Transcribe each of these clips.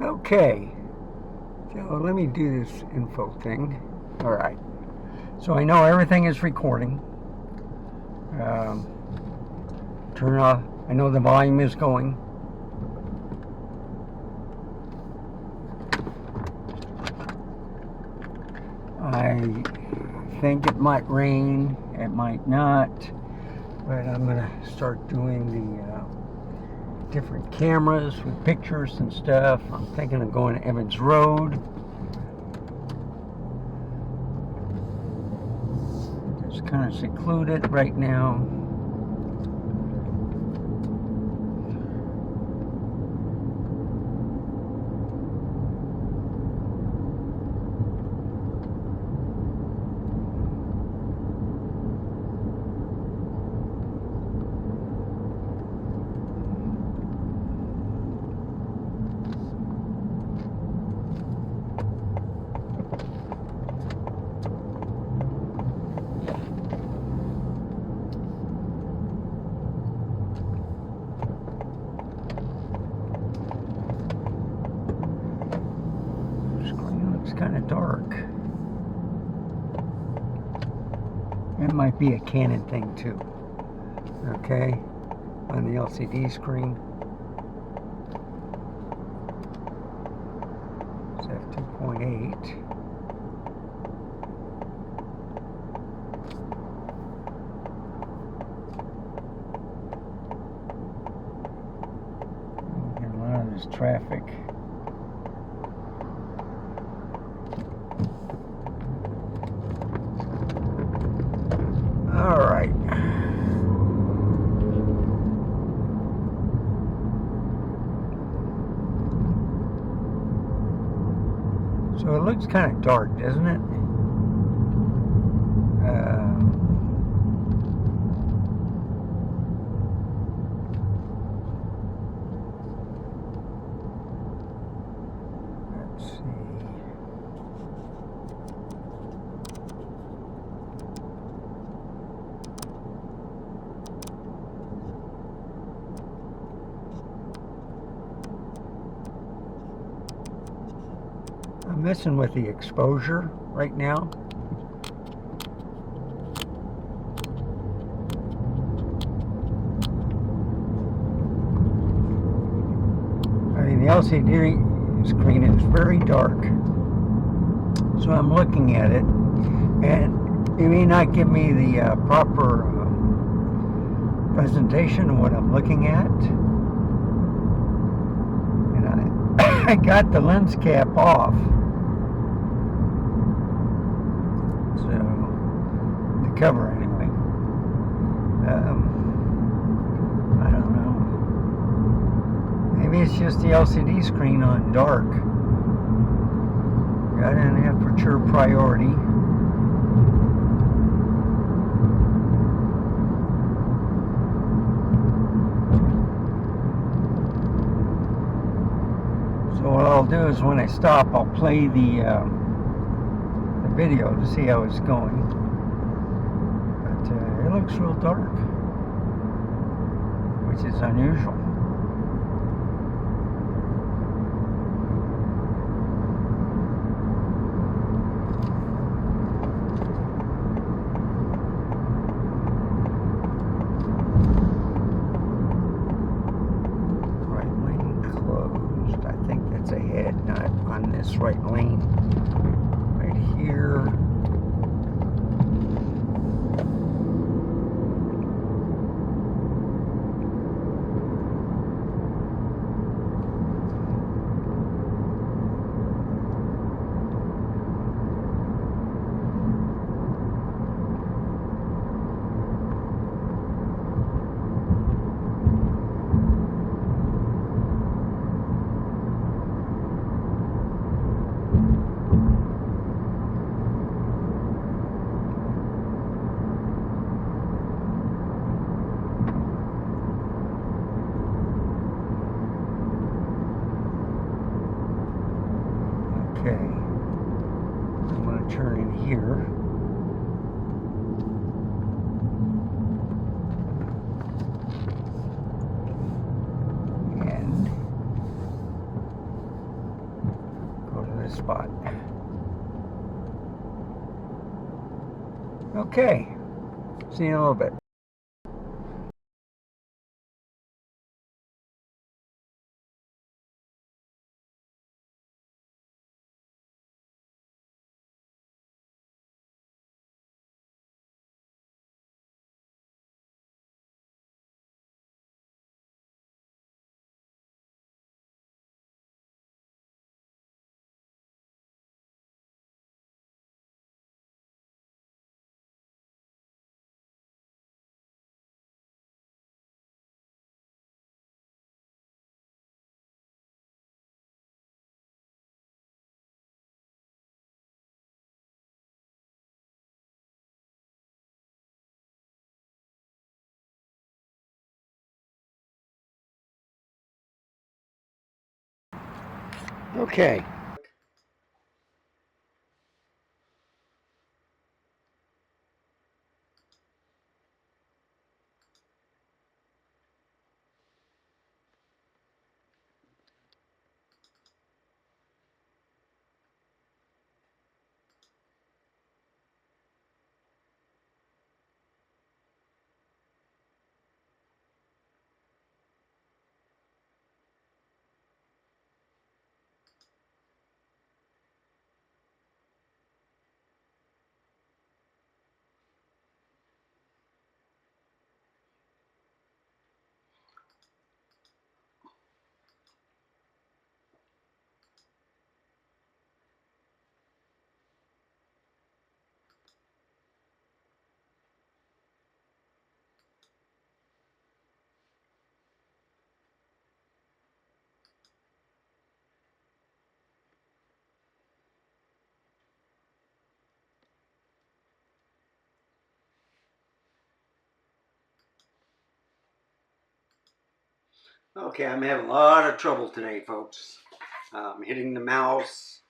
Okay, so let me do this info thing. All right, so I know everything is recording. Turn off, I know the volume is going. I think it might rain, it might not, but I'm gonna start doing the different cameras with pictures and stuff. I'm thinking of going to Evans Road. It's kind of secluded right now. It's kind of dark. It might be a Canon thing too. Okay, on the LCD screen. It's f2.8. Get a lot of this traffic. All right. So it looks kind of dark, doesn't it? Let's see. I'm messing with the exposure right now. I mean, the LCD screen is very dark, so I'm looking at it, and it may not give me the proper presentation of what I'm looking at. And I got the lens cap off. The cover anyway. I don't know. Maybe it's just the LCD screen on dark. Got an aperture priority. So what I'll do is when I stop, I'll play the video to see how it's going. It looks real dark, which is unusual. Right lane closed. I think that's ahead, not on this right lane. Right here. Okay, see you in a little bit. Okay. Okay, I'm having a lot of trouble today, folks. Hitting the mouse.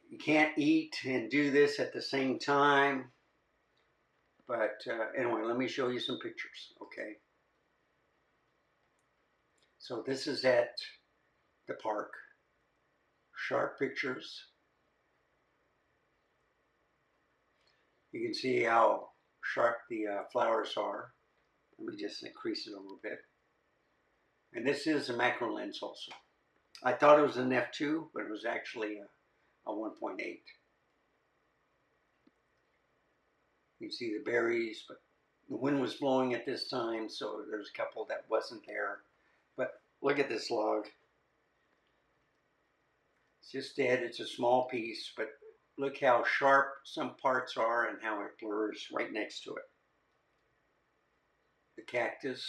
You can't eat and do this at the same time. But anyway, let me show you some pictures, okay? So this is at the park. Sharp pictures. You can see how sharp the flowers are. Let me just increase it a little bit. And this is a macro lens also. I thought it was an f2, but it was actually a 1.8. You can see the berries, but the wind was blowing at this time, so there's a couple that wasn't there. But look at this log. It's just dead. It's a small piece, but look how sharp some parts are and how it blurs right next to it. The cactus.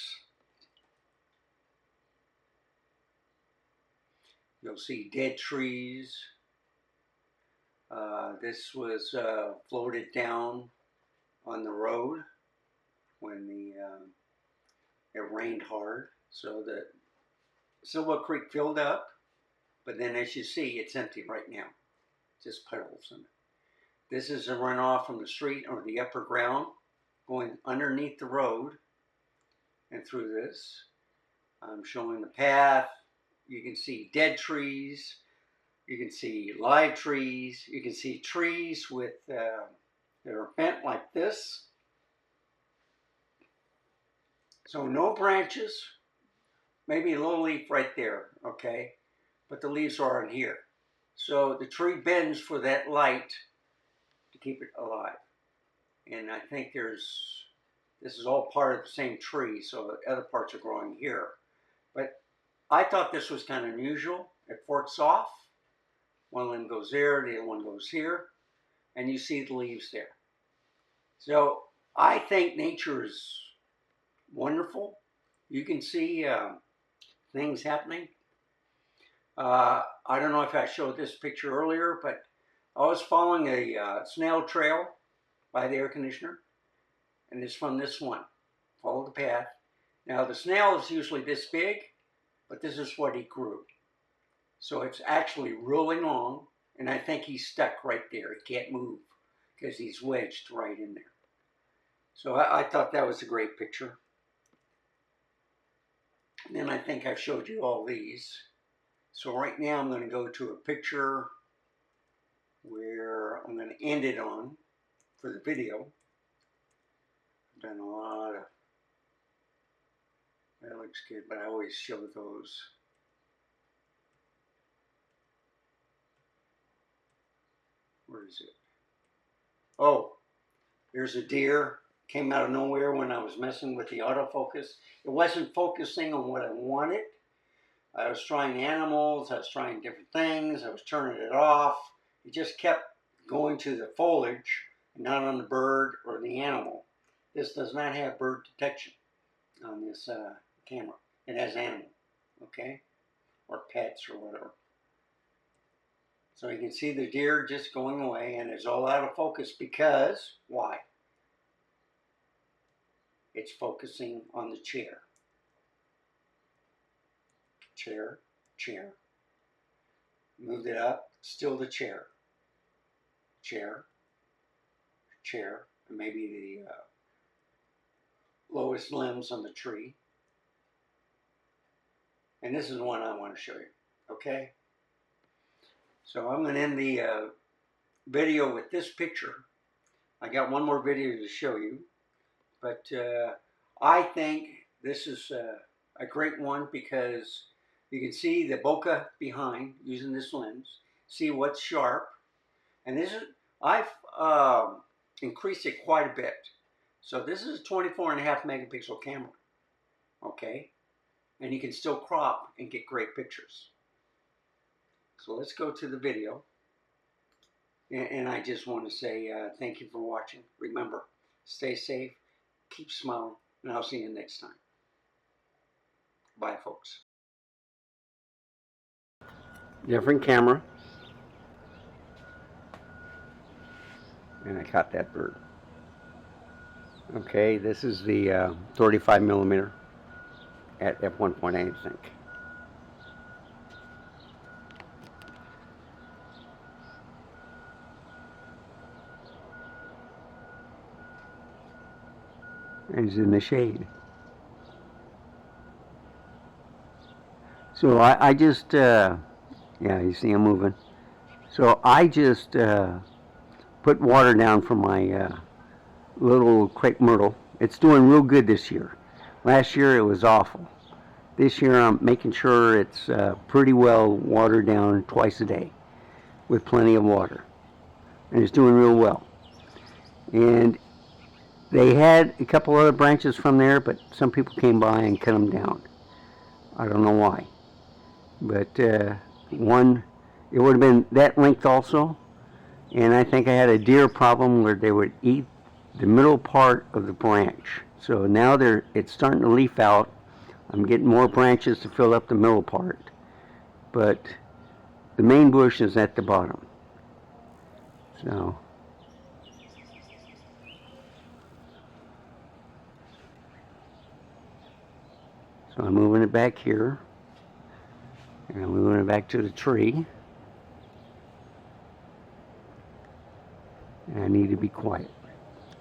You'll see dead trees. This was floated down on the road when it rained hard. So the Silva Creek filled up, but then as you see, it's empty right now. Just puddles in it. This is a runoff from the street or the upper ground going underneath the road and through this. I'm showing the path. You can see dead trees. You can see live trees. You can see trees with that are bent like this. So no branches, maybe a little leaf right there, okay? But the leaves aren't here. So the tree bends for that light to keep it alive. And I think this is all part of the same tree, so the other parts are growing here. But I thought this was kind of unusual. It forks off. One limb goes there, the other one goes here, and you see the leaves there. So I think nature is wonderful. You can see things happening. I don't know if I showed this picture earlier, but I was following a snail trail by the air conditioner, and it's from this one. Follow the path. Now the snail is usually this big, but this is what he grew. So it's actually really long, and I think he's stuck right there. He can't move because he's wedged right in there. So I thought that was a great picture. And then I think I've showed you all these. So right now I'm going to go to a picture where I'm going to end it on. for the video. I've done a lot of, that looks good, but I always show those. Where is it? Oh, there's a deer. Came out of nowhere when I was messing with the autofocus. It wasn't focusing on what I wanted. I was trying animals, I was trying different things, I was turning it off. It just kept going to the foliage, not on the bird or the animal. This does not have bird detection on this camera. It has animal, okay? Or pets or whatever. So you can see the deer just going away, and it's all out of focus because, why? It's focusing on the chair. Chair, chair. Moved it up, still the chair. Chair, chair, and maybe the lowest limbs on the tree. And this is the one I want to show you, okay? So I'm going to end the video with this picture. I got one more video to show you, but I think this is a great one because you can see the bokeh behind using this lens, see what's sharp, and this is, I've increased it quite a bit. So this is a 24.5 megapixel camera, okay? And you can still crop and get great pictures. So let's go to the video. And I just want to say thank you for watching. Remember, stay safe, keep smiling, and I'll see you next time. Bye, folks. Different camera. And I caught that bird. Okay, this is the 35 millimeter at f1.8, I think. And he's in the shade. So I just, yeah, you see him moving. So I just put water down for my little crepe myrtle. It's doing real good this year. Last year it was awful. This year I'm making sure it's pretty well watered down twice a day with plenty of water. And it's doing real well. And they had a couple other branches from there, but some people came by and cut them down. I don't know why. But one, it would have been that length also. And I think I had a deer problem where they would eat the middle part of the branch. So now it's starting to leaf out. I'm getting more branches to fill up the middle part. But the main bush is at the bottom. So I'm moving it back here. And I'm moving it back to the tree. And I need to be quiet.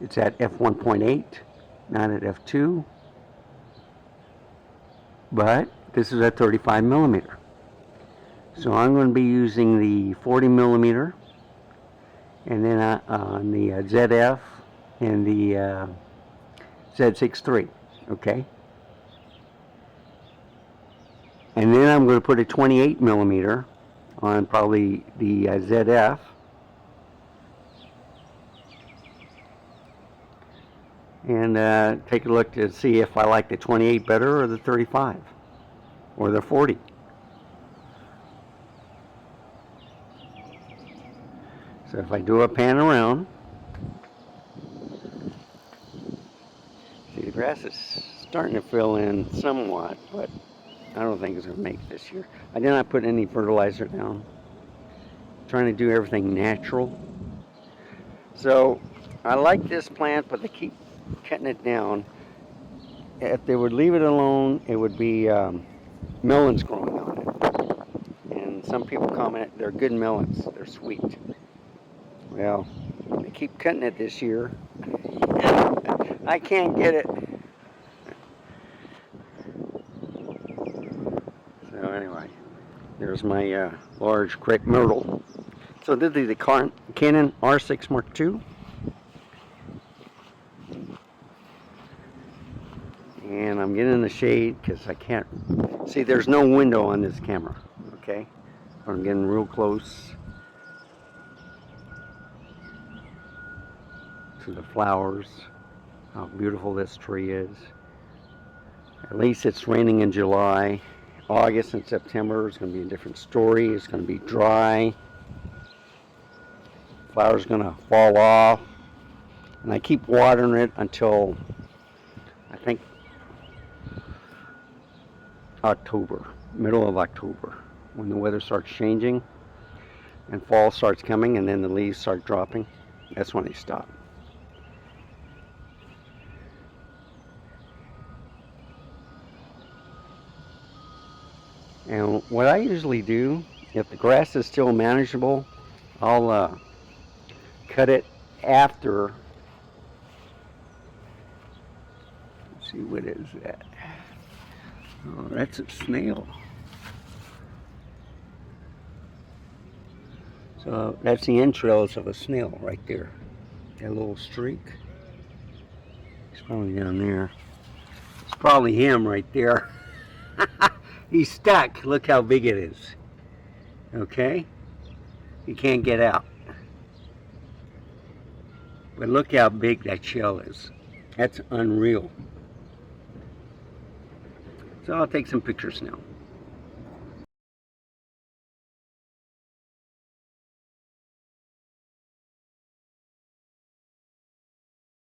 It's at f1.8, not at f2. But this is at 35 millimeter. So I'm going to be using the 40 millimeter, and then on the ZF and the Z6 III, okay? And then I'm going to put a 28 millimeter on probably the ZF. And take a look to see if I like the 28 better or the 35 or the 40. So if I do a pan around, see the grass is starting to fill in somewhat, but I don't think it's going to make it this year. I did not put any fertilizer down. I'm trying to do everything natural. So I like this plant, but they keep cutting it down. If they would leave it alone, it would be melons growing on it. And some people comment they're good melons, they're sweet. Well, they keep cutting it this year. I can't get it. So anyway, there's my large crepe myrtle. So this is the Canon R6 Mark II. And I'm getting in the shade because I can't see, there's no window on this camera. Okay, I'm getting real close to the flowers, how beautiful this tree is. At least it's raining in July. August and September is going to be a different story. It's going to be dry. Flowers going to fall off. And I keep watering it until I think October, middle of October, when the weather starts changing and fall starts coming and then the leaves start dropping. That's when they stop. And what I usually do, if the grass is still manageable, I'll cut it after. Let's see, what is that? Oh, that's a snail. So that's the entrails of a snail right there. That little streak. It's probably down there. It's probably him right there. He's stuck. Look how big it is. Okay? He can't get out. But look how big that shell is. That's unreal. So I'll take some pictures now.